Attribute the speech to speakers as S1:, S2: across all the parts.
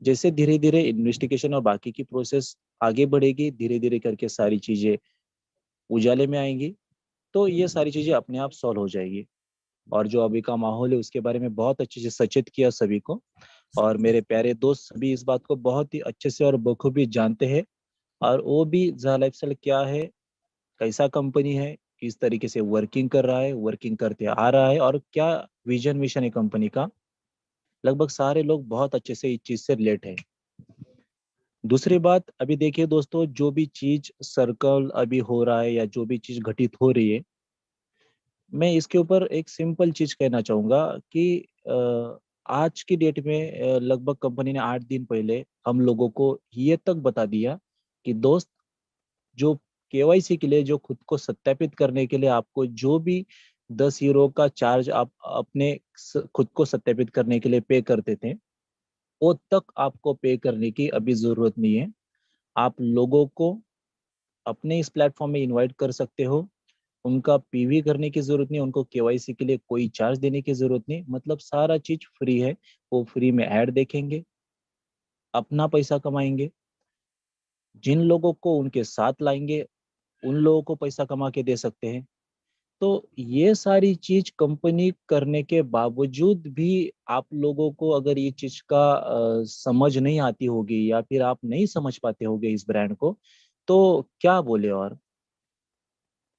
S1: जैसे धीरे धीरे इन्वेस्टिगेशन और बाकी की प्रोसेस आगे बढ़ेगी, धीरे धीरे करके सारी चीजें उजाले में आएंगी, तो ये सारी चीजें अपने आप सॉल्व हो जाएगी। और जो अभी का माहौल है उसके बारे में बहुत अच्छे से सचेत किया सभी को, और मेरे प्यारे दोस्त सभी इस बात को बहुत ही अच्छे से और बखूबी जानते हैं। और वो भी ज़ा लाइफस्टाइल क्या है, कैसा कंपनी है, किस तरीके से वर्किंग कर रहा है, वर्किंग करते आ रहा है, और क्या विजन मिशन है कंपनी का, लगभग सारे लोग बहुत अच्छे से इस चीज से रिलेट है। दूसरी बात, अभी देखिए दोस्तों, जो भी चीज सर्कल अभी हो रहा है या जो भी चीज घटित हो रही है, मैं इसके ऊपर एक सिंपल चीज कहना चाहूंगा कि आज की डेट में लगभग कंपनी ने 8 दिन पहले हम लोगों को ये तक बता दिया कि दोस्त, जो केवाईसी के लिए, जो खुद को सत्यापित करने के लिए आपको जो भी 10 यूरो का चार्ज आप अपने खुद को सत्यापित करने के लिए पे करते थे, वो तक आपको पे करने की अभी जरूरत नहीं है। आप लोगों को अपने इस प्लेटफॉर्म में इनवाइट कर सकते हो, उनका पीवी करने की जरूरत नहीं, उनको केवाईसी के लिए कोई चार्ज देने की जरूरत नहीं, मतलब सारा चीज फ्री है। वो फ्री में ऐड देखेंगे, अपना पैसा कमाएंगे, जिन लोगों को उनके साथ लाएंगे उन लोगों को पैसा कमा के दे सकते हैं। तो ये सारी चीज कंपनी करने के बावजूद भी आप लोगों को अगर ये चीज का समझ नहीं आती होगी, या फिर आप नहीं समझ पाते होगे इस ब्रांड को, तो क्या बोले। और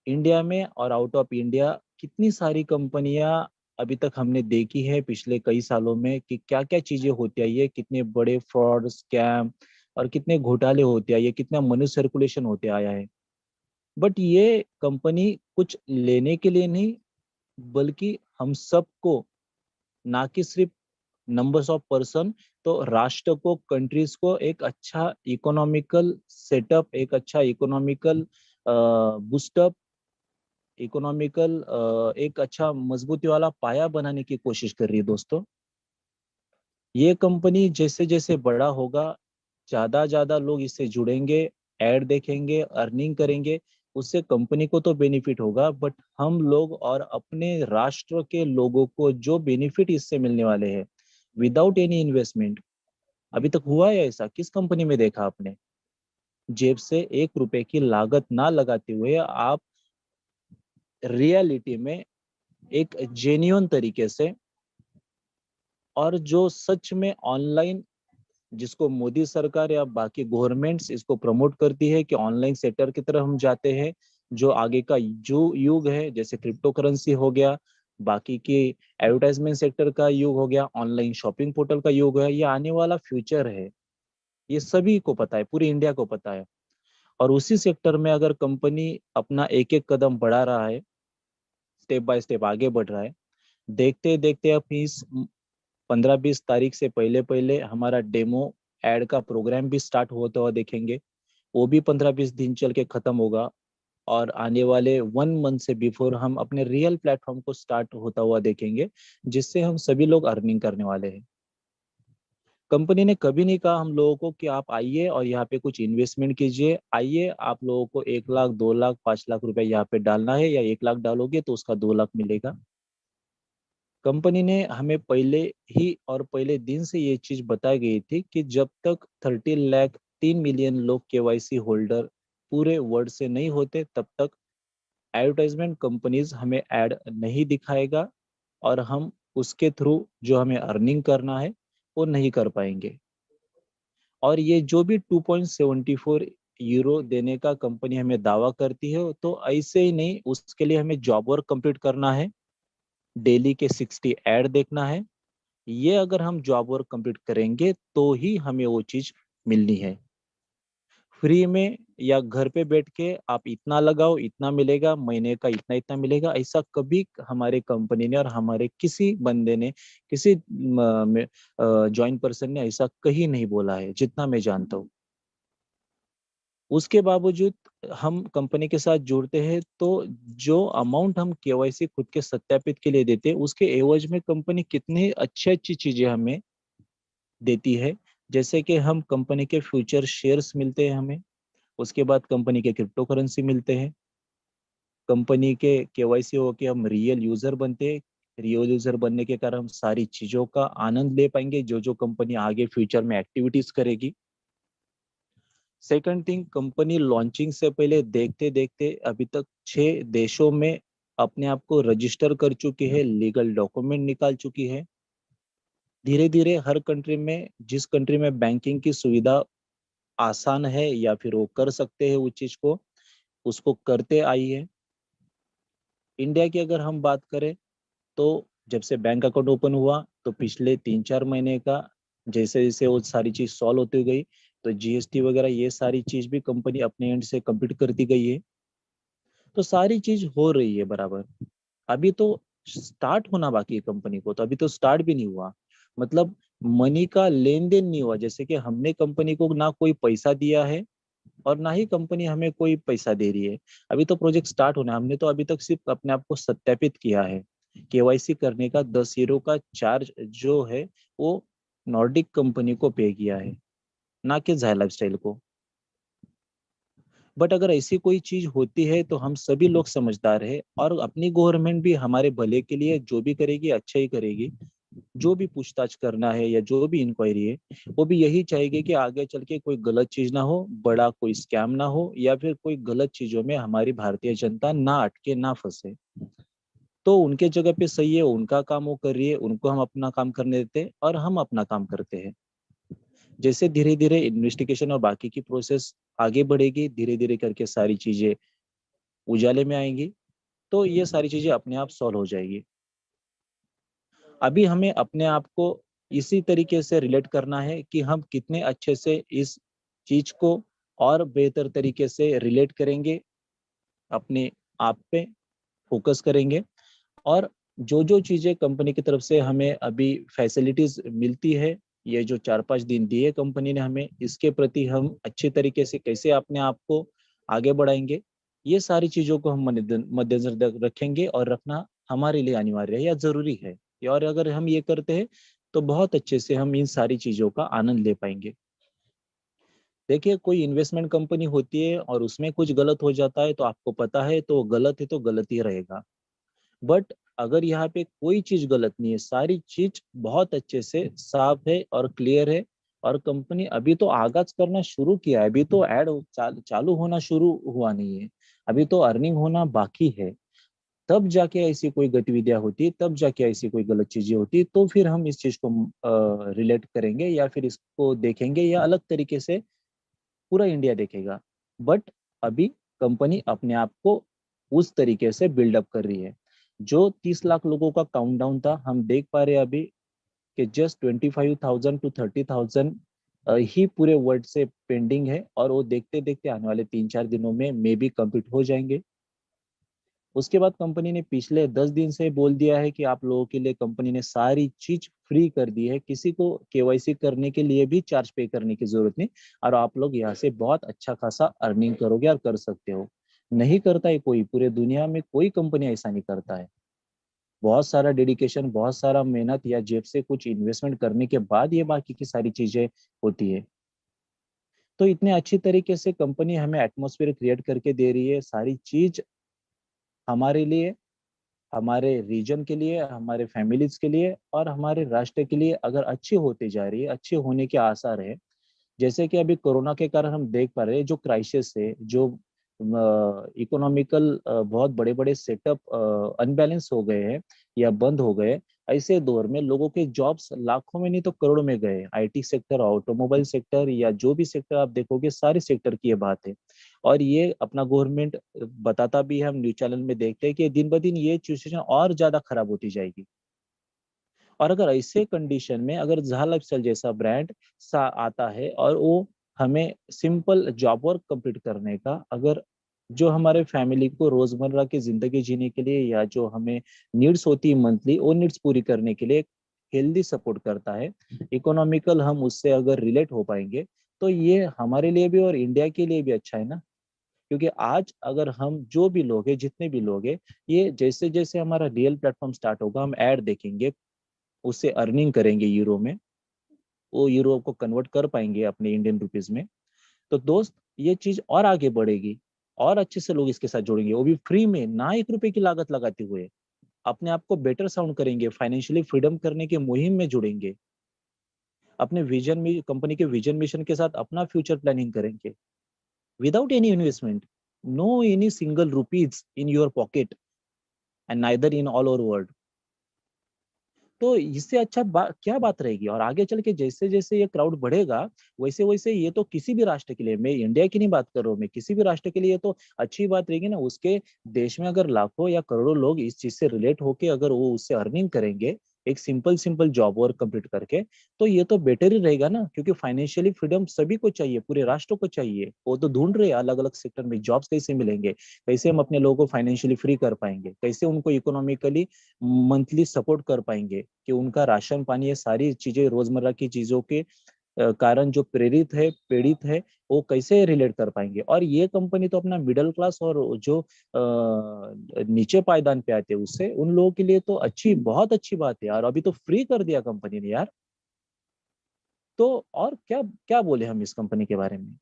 S1: इंडिया में और आउट ऑफ इंडिया कितनी सारी कंपनियां अभी तक हमने देखी है पिछले कई सालों में कि क्या क्या चीजें होती आई है, कितने बड़े फ्रॉड स्कैम और कितने घोटाले होते आए, कितना मनी सर्कुलेशन होते आया है। बट ये कंपनी कुछ लेने के लिए नहीं, बल्कि हम सबको, ना कि सिर्फ नंबर्स ऑफ पर्सन, तो राष्ट्र को, कंट्रीज को एक अच्छा इकोनॉमिकल सेटअप, एक अच्छा इकोनॉमिकल बूस्टअप, इकोनॉमिकल एक अच्छा मजबूती वाला पाया बनाने की कोशिश कर रही है दोस्तों। ये कंपनी जैसे जैसे बड़ा होगा, ज्यादा ज्यादा लोग इससे जुड़ेंगे, ऐड देखेंगे, अर्निंग करेंगे, उससे कंपनी को तो बेनिफिट होगा, बट हम लोग और अपने राष्ट्र के लोगों को जो बेनिफिट इससे मिलने वाले हैं विदाउट एनी इन्वेस्टमेंट। अभी तक हुआ है ऐसा? किस कंपनी में देखा आपने? जेब से 1 रुपए की लागत ना लगाते हुए आप रियलिटी में एक जेन्युइन तरीके से, और जो सच में ऑनलाइन, जिसको मोदी सरकार या बाकी गवर्नमेंट्स इसको प्रमोट करती है कि ऑनलाइन सेक्टर की तरफ हम जाते हैं, जो आगे का जो युग है, जैसे क्रिप्टो करेंसी हो गया, बाकी के एडवर्टाइजमेंट सेक्टर का युग हो गया, ऑनलाइन शॉपिंग पोर्टल का युग है, ये आने वाला फ्यूचर है। ये सभी को पता है, पूरी इंडिया को पता है। और उसी सेक्टर में अगर कंपनी अपना एक एक कदम बढ़ा रहा है, स्टेप बाय स्टेप आगे बढ़ रहा है, देखते देखते अब इस 15-20 तारीख से पहले पहले हमारा डेमो एड का प्रोग्राम भी स्टार्ट होता हुआ देखेंगे। वो भी 15-20 दिन चल के खत्म होगा, और आने वाले 1 मंथ से बिफोर हम अपने रियल प्लेटफॉर्म को स्टार्ट होता हुआ देखेंगे, जिससे हम सभी लोग अर्निंग करने वाले हैं। कंपनी ने कभी नहीं कहा हम लोगों को कि आप आइए और यहाँ पे कुछ इन्वेस्टमेंट कीजिए, आइए आप लोगों को 1 लाख, 2 लाख, 5 लाख रुपए यहाँ पे डालना है, या 1 लाख डालोगे तो उसका 2 लाख मिलेगा। कंपनी ने हमें पहले ही और पहले दिन से ये चीज बताई गई थी कि जब तक 30 लाख, 3 मिलियन लोग केवाईसी होल्डर पूरे वर्ल्ड से नहीं होते, तब तक एडवर्टाइजमेंट कंपनीज हमें ऐड नहीं दिखाएगा, और हम उसके थ्रू जो हमें अर्निंग करना है वो नहीं कर पाएंगे। और ये जो भी 2.74 यूरो देने का कंपनी हमें दावा करती है, तो ऐसे ही नहीं, उसके लिए हमें जॉब वर्क कंप्लीट करना है, डेली के 60 ऐड देखना है। ये अगर हम जॉब वर्क कंप्लीट करेंगे तो ही हमें वो चीज मिलनी है। फ्री में या घर पे बैठ के आप इतना लगाओ इतना मिलेगा, महीने का इतना इतना मिलेगा, ऐसा कभी हमारे कंपनी ने और हमारे किसी बंदे ने, किसी ज्वाइन पर्सन ने ऐसा कहीं नहीं बोला है, जितना मैं जानता हूँ। उसके बावजूद हम कंपनी के साथ जुड़ते हैं, तो जो अमाउंट हम केवाईसी खुद के सत्यापित के लिए देते हैं, उसके एवज में कंपनी कितनी अच्छी अच्छी चीजें हमें देती है। जैसे कि हम कंपनी के फ्यूचर शेयर्स मिलते हैं हमें, उसके बाद कंपनी के क्रिप्टो करेंसी मिलते हैं, कंपनी के केवाईसी होके हम रियल यूजर बनते हैं, रियल यूजर बनने के कारण हम सारी चीजों का आनंद ले पाएंगे जो जो कंपनी आगे फ्यूचर में एक्टिविटीज करेगी। सेकंड थिंग, कंपनी लॉन्चिंग से पहले देखते देखते अभी तक 6 देशों में अपने आप को रजिस्टर कर चुकी है, लीगल डॉक्यूमेंट निकाल चुकी है। धीरे धीरे हर कंट्री में, जिस कंट्री में बैंकिंग की सुविधा आसान है या फिर वो कर सकते हैं उस चीज को, उसको करते आई है। इंडिया की अगर हम बात करें तो जब से बैंक अकाउंट ओपन हुआ तो पिछले 3-4 महीने का जैसे जैसे वो सारी चीज सॉल्व होती गई, तो जीएसटी वगैरह ये सारी चीज भी कंपनी अपने एंड से कंप्लीट करती गई है। तो सारी चीज हो रही है बराबर। अभी तो स्टार्ट होना बाकी है कंपनी को, तो अभी तो स्टार्ट भी नहीं हुआ। मतलब मनी का लेन देन नहीं हुआ, जैसे कि हमने कंपनी को ना कोई पैसा दिया है और ना ही कंपनी हमें कोई पैसा दे रही है। अभी तो प्रोजेक्ट स्टार्ट होना है। हमने तो अभी तक सिर्फ अपने आप को सत्यापित किया है। केवाईसी करने का 10 यूरो का चार्ज जो है वो नॉर्डिक कंपनी को पे किया है, ना कि जाय लाइफस्टाइल को। बट अगर ऐसी कोई चीज होती है तो हम सभी लोग समझदार है, और अपनी गवर्नमेंट भी हमारे भले के लिए जो भी करेगी अच्छा ही करेगी। जो भी पूछताछ करना है या जो भी इंक्वायरी है, वो भी यही चाहेगी कि आगे चल के कोई गलत चीज ना हो, बड़ा कोई स्कैम ना हो, या फिर कोई गलत चीजों में हमारी भारतीय जनता ना अटके, ना फंसे। तो उनके जगह पे सही है, उनका काम वो कर रही है, उनको हम अपना काम करने देते हैं और हम अपना काम करते हैं। जैसे धीरे धीरे इन्वेस्टिगेशन और बाकी की प्रोसेस आगे बढ़ेगी, धीरे धीरे करके सारी चीजें उजाले में आएंगी, तो ये सारी चीजें अपने आप सॉल्व हो जाएगी। अभी हमें अपने आप को इसी तरीके से रिलेट करना है कि हम कितने अच्छे से इस चीज को और बेहतर तरीके से रिलेट करेंगे, अपने आप पे फोकस करेंगे। और जो जो चीजें कंपनी की तरफ से हमें अभी फैसिलिटीज मिलती है, ये जो 4-5 दिन दिए कंपनी ने हमें, इसके प्रति हम अच्छे तरीके से कैसे अपने आप को आगे बढ़ाएंगे, ये सारी चीजों को हम मद्देनजर रखेंगे, और रखना हमारे लिए अनिवार्य है या जरूरी है। और अगर हम ये करते हैं तो बहुत अच्छे से हम इन सारी चीजों का आनंद ले पाएंगे। देखिए, कोई इन्वेस्टमेंट कंपनी होती है और उसमें कुछ गलत हो जाता है तो आपको पता है तो गलत है तो गलत ही रहेगा। बट अगर यहाँ पे कोई चीज गलत नहीं है, सारी चीज बहुत अच्छे से साफ है और क्लियर है, और कंपनी अभी तो आगाज करना शुरू किया है, अभी तो ऐड चालू होना शुरू हुआ नहीं है, अभी तो अर्निंग होना बाकी है। तब जाके ऐसी कोई गतिविधियां होती, तब जाके ऐसी कोई गलत चीजें होती, तो फिर हम इस चीज को रिलेट करेंगे या फिर इसको देखेंगे, या अलग तरीके से पूरा इंडिया देखेगा। बट अभी कंपनी अपने आप को उस तरीके से बिल्डअप कर रही है। जो 30 लाख लोगों का काउंटडाउन था, हम देख पा रहे हैं अभी कि जस्ट 25,000 to 30,000 ही पूरे वर्ल्ड से पेंडिंग है, और वो देखते देखते आने वाले 3-4 दिनों में मे बी कंप्लीट हो जाएंगे। उसके बाद कंपनी ने पिछले 10 दिन से बोल दिया है कि आप लोगों के लिए कंपनी ने सारी चीज फ्री कर दी है, किसी को केवाईसी करने के लिए भी चार्ज पे करने की जरूरत नहीं, और आप लोग यहाँ से बहुत अच्छा खासा अर्निंग करोगे और कर सकते हो। नहीं करता है कोई, पूरे दुनिया में कोई कंपनी ऐसा नहीं करता है। बहुत सारा डेडिकेशन, बहुत सारा मेहनत या जेब से कुछ इन्वेस्टमेंट करने के बाद ये बाकी की सारी चीजें होती है। तो इतने अच्छी तरीके से कंपनी हमें एटमोसफेयर क्रिएट करके दे रही है, सारी चीज हमारे लिए, हमारे रीजन के लिए, हमारे फैमिलीज के लिए और हमारे राष्ट्र के लिए अगर अच्छी होती जा रही है, अच्छे होने के आसार है। जैसे कि अभी कोरोना के कारण हम देख पा रहे हैं जो क्राइसिस है, जो इकोनॉमिकल बहुत बड़े बड़े सेटअप अनबैलेंस हो गए हैं या बंद हो गए, ऐसे दौर में लोगों के जॉब्स लाखों में नहीं तो करोड़ों में गए। आईटी सेक्टर, ऑटोमोबाइल सेक्टर, या जो भी सेक्टर आप देखोगे, सारे सेक्टर की ये बात है। और ये अपना गवर्नमेंट बताता भी है, हम न्यूज चैनल में देखते हैं कि दिन ब दिन ये सिचुएशन और ज्यादा खराब होती जाएगी। और अगर ऐसे कंडीशन में अगर जहा लाइफस्टाइल जैसा ब्रांड सा आता है और वो हमें सिंपल जॉब वर्क कंप्लीट करने का, अगर जो हमारे फैमिली को रोजमर्रा की जिंदगी जीने के लिए या जो हमें नीड्स होती है मंथली, वो नीड्स पूरी करने के लिए हेल्दी सपोर्ट करता है, इकोनॉमिकल हम उससे अगर रिलेट हो पाएंगे, तो ये हमारे लिए भी और इंडिया के लिए भी अच्छा है ना। क्योंकि आज अगर हम जो भी लोग हैं, जितने भी लोग हैं, ये जैसे जैसे हमारा रियल प्लेटफॉर्म स्टार्ट होगा, हम ऐड देखेंगे, उससे अर्निंग करेंगे यूरो में, वो यूरो को कन्वर्ट कर पाएंगे अपने इंडियन रुपीज में, तो दोस्त ये चीज और आगे बढ़ेगी, और अच्छे से लोग इसके साथ जुड़ेंगे, वो भी फ्री में, ना 1 रुपए की लागत लगाते हुए। अपने आप को बेटर साउंड करेंगे, फाइनेंशियली फ्रीडम करने की मुहिम में जुड़ेंगे, अपने विजन में, कंपनी के विजन मिशन के साथ अपना फ्यूचर प्लानिंग करेंगे, without any investment, no any single rupees in your pocket and neither in all over world. तो इससे अच्छा क्या बात रहेगी। और आगे चल के जैसे जैसे ये क्राउड बढ़ेगा, वैसे वैसे ये तो किसी भी राष्ट्र के लिए, मैं इंडिया की नहीं बात कर रहा हूँ, मैं किसी भी राष्ट्र के लिए तो अच्छी बात रहेगी ना। उसके देश में अगर लाखों या करोड़ों लोग इस चीज से रिलेट होके अगर वो उससे अर्निंग करेंगे, एक simple simple job work complete करके, तो ये तो बेटर ही रहेगा ना। क्योंकि फाइनेंशियली फ्रीडम सभी को चाहिए, पूरे राष्ट्र को चाहिए। वो तो ढूंढ रहे हैं अलग अलग सेक्टर में जॉब्स कैसे मिलेंगे, कैसे हम अपने लोगों को फाइनेंशियली फ्री कर पाएंगे, कैसे उनको इकोनॉमिकली मंथली सपोर्ट कर पाएंगे कि उनका राशन पानी, ये सारी चीजें रोजमर्रा की चीजों के कारण जो प्रेरित है, पीड़ित है, वो कैसे रिलेट कर पाएंगे। और ये कंपनी तो अपना मिडिल क्लास और जो नीचे पायदान पे आते हैं उससे उन लोगों के लिए तो अच्छी, बहुत अच्छी बात है यार। अभी तो फ्री कर दिया कंपनी ने यार। तो और क्या क्या बोले हम इस कंपनी के बारे में,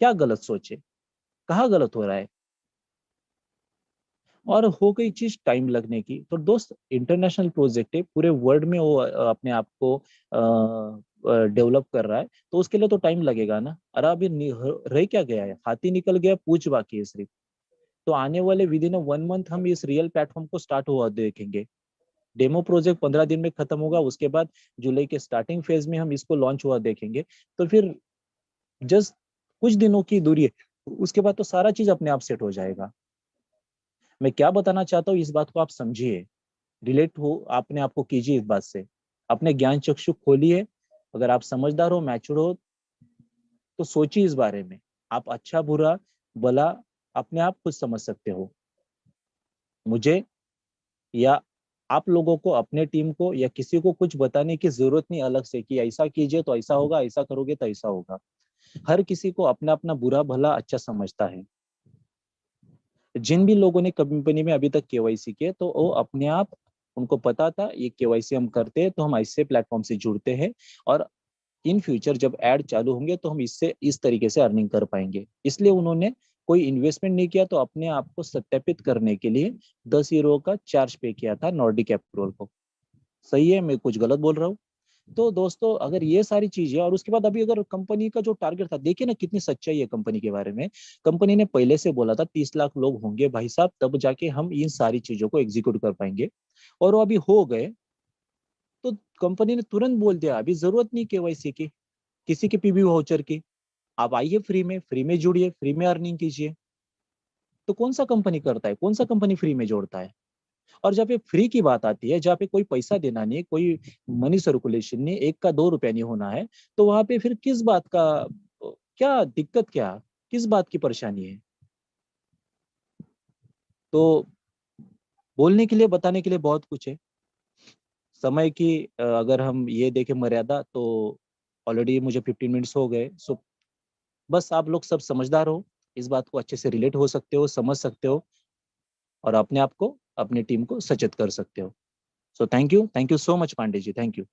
S1: क्या गलत सोचे, कहाँ गलत हो रहा है। और हो गई चीज टाइम लगने की, तो दोस्त इंटरनेशनल प्रोजेक्ट है, पूरे वर्ल्ड में वो अपने आप को डेवलप कर रहा है, तो उसके लिए तो टाइम लगेगा ना। अरे अभी रह क्या गया है, हाथी निकल गया, पूछ बाकी है सिर्फ। तो आने वाले विद इन 1 मंथ हम इस रियल प्लेटफॉर्म को स्टार्ट हुआ देखेंगे। डेमो प्रोजेक्ट 15 दिन में खत्म होगा, उसके बाद जुलाई के स्टार्टिंग फेज में हम इसको लॉन्च हुआ देखेंगे। तो फिर जस्ट कुछ दिनों की दूरी है, उसके बाद तो सारा चीज अपने आप सेट हो जाएगा। मैं क्या बताना चाहता हूँ, इस बात को आप समझिए, रिलेट हो, अपने आप को कीजिए इस बात से, अपने ज्ञान चक्षु खोलिए। अगर आप समझदार हो, मैच्योर हो, तो सोचिए इस बारे में। आप अच्छा बुरा भला अपने आप खुद समझ सकते हो। मुझे या आप लोगों को, अपने टीम को या किसी को कुछ बताने की जरूरत नहीं अलग से कि ऐसा कीजिए तो ऐसा होगा, ऐसा करोगे तो ऐसा होगा। हर किसी को अपना अपना बुरा भला अच्छा समझता है। जिन भी लोगों ने कंपनी में अभी तक केवाईसी किए, तो वो अपने आप, उनको पता था ये केवाईसी हम करते हैं तो हम ऐसे प्लेटफॉर्म से जुड़ते हैं, और इन फ्यूचर जब ऐड चालू होंगे तो हम इससे इस तरीके से अर्निंग कर पाएंगे। इसलिए उन्होंने कोई इन्वेस्टमेंट नहीं किया, तो अपने आप को सत्यापित करने के लिए 10 यूरो का चार्ज पे किया था नॉर्डिक अप्रूवल को। सही है, मैं कुछ गलत बोल रहा हूँ? तो दोस्तों अगर ये सारी चीजें, और उसके बाद अभी अगर कंपनी का जो टारगेट था, देखिए ना कितनी सच्चाई है कंपनी के बारे में। कंपनी ने पहले से बोला था 30 लाख लोग होंगे भाई साहब, तब जाके हम इन सारी चीजों को एग्जीक्यूट कर पाएंगे, और वो अभी हो गए। तो कंपनी ने तुरंत बोल दिया अभी जरूरत नहीं केवाईसी की, किसी के पीबी वाउचर की, आप आइए फ्री में जुड़िए, फ्री में अर्निंग कीजिए। तो कौन सा कंपनी करता है, कौन सा कंपनी फ्री में जोड़ता है? और जहाँ पे फ्री की बात आती है, जहाँ पे कोई पैसा देना नहीं, कोई मनी सर्कुलेशन नहीं, 1 का 2 रुपया नहीं होना है, तो वहां पे फिर किस बात का, क्या दिक्कत, क्या किस बात की परेशानी है? तो बोलने के लिए, बताने के लिए बहुत कुछ है। समय की अगर हम ये देखें मर्यादा, तो ऑलरेडी मुझे 15 मिनट्स हो गए। सो बस आप लोग सब समझदार हो, इस बात को अच्छे से रिलेट हो सकते हो, समझ सकते हो, और अपने आप को, अपनी टीम को सचेत कर सकते हो। So thank you so much Pandey ji, thank you.